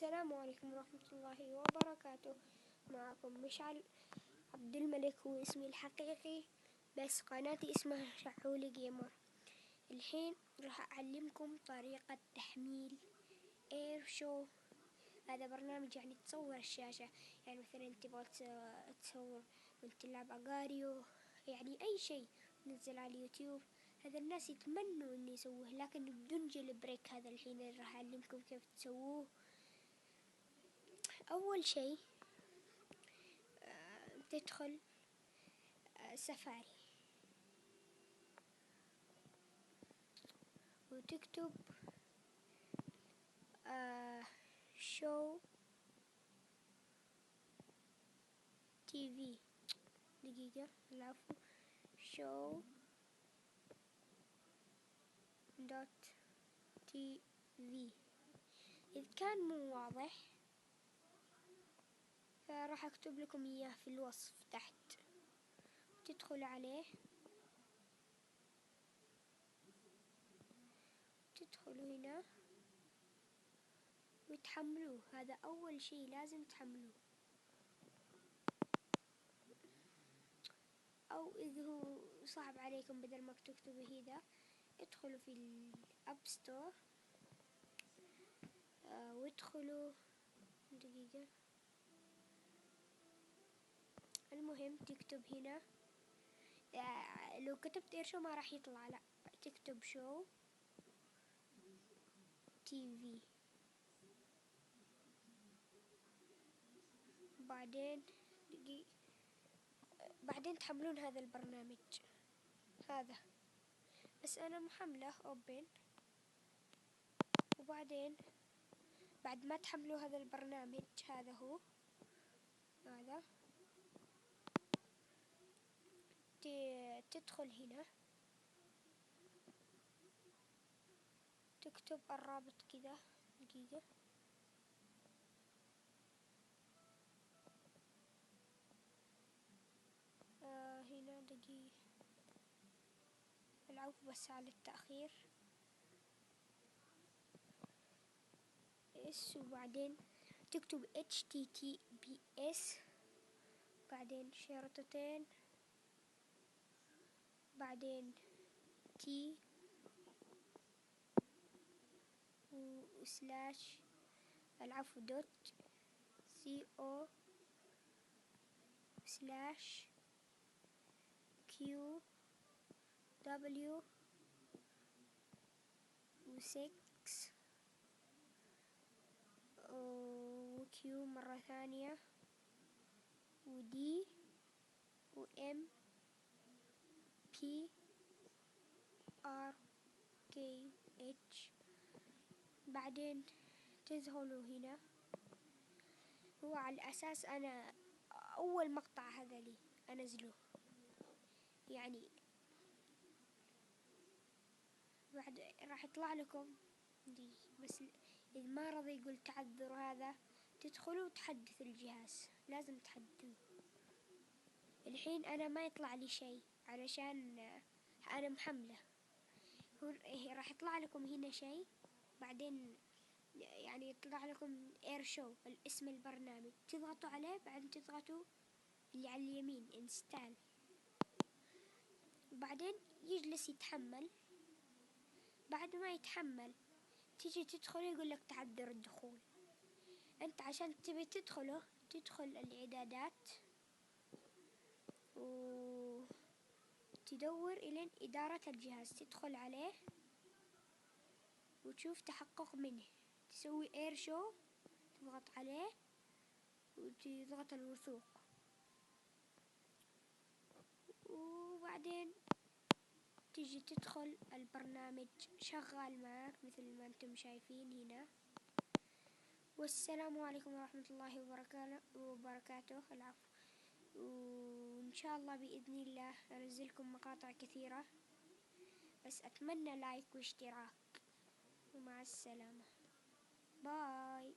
السلام عليكم ورحمة الله وبركاته. معكم مشعل عبد الملك هو اسمي الحقيقي، بس قناتي اسمها شعولي جيمر. الحين راح أعلمكم طريقة تحميل AirShou. هذا برنامج يعني تصور الشاشة، يعني مثلا تبغى تصور وانت تلعب أغاريو، يعني أي شيء نزل على اليوتيوب. هذا الناس يتمنوا إني يسووه، لكن بدون جلبريك. هذا الحين راح أعلمكم كيف تسووه. أول شيء تدخل سفاري وتكتب شو تي في. دقيقة، العفو، شو دوت تي في. إذا كان مو واضح فراح أكتب لكم إياه في الوصف تحت. تدخل عليه، تدخلوا هنا وتحملوه. هذا أول شيء لازم تحملوه، أو إذا هو صعب عليكم بدل ما تكتبوا هذا ادخلوا في الأب ستور وادخلوا. دقيقة، المهم تكتب هنا. لو كتبت إيرشو ما راح يطلع، لا تكتب شو تي في. بعدين تحملون هذا البرنامج هذا، بس أنا محمله أوبن. وبعدين بعد ما تحملوا هذا البرنامج، هذا هو هذا، تدخل هنا تكتب الرابط كذا. دقيقة، هنا دقيقة، العفو بس على التأخير. وبعدين تكتب HTTPS، بعدين شرطتين، بعدين تي وسلاش، العفو، دوت CO سلاش QW و6 وكيو مرة ثانية ودي وM PRKH. بعدين تدخلوا هنا. هو على أساس أنا أول مقطع هذا لي أنزله، يعني بعد راح يطلع لكم دي. بس إذا ما رضي يقول تعذر هذا، تدخلوا وتحدثوا الجهاز، لازم تحدثوه. الحين أنا ما يطلع لي شيء علشان أنا محمله. راح يطلع لكم هنا شيء، بعدين يعني يطلع لكم AirShou الاسم البرنامج، تضغطوا عليه، بعدين تضغطوا اللي على اليمين انستال، وبعدين يجلس يتحمل. بعد ما يتحمل تيجي تدخل، يقول لك تعذر الدخول. انت عشان تبي تدخله تدخل الإعدادات وتدور إلين إدارة الجهاز، تدخل عليه وتشوف تحقق منه، تسوي AirShou، تضغط عليه وتضغط الوثوق، وبعدين تيجي تدخل البرنامج شغال معك مثل ما انتم شايفين هنا. والسلام عليكم ورحمة الله وبركاته. العفو، وإن شاء الله بإذن الله أنزلكم مقاطع كثيرة، بس أتمنى لايك واشتراك. ومع السلامة، باي.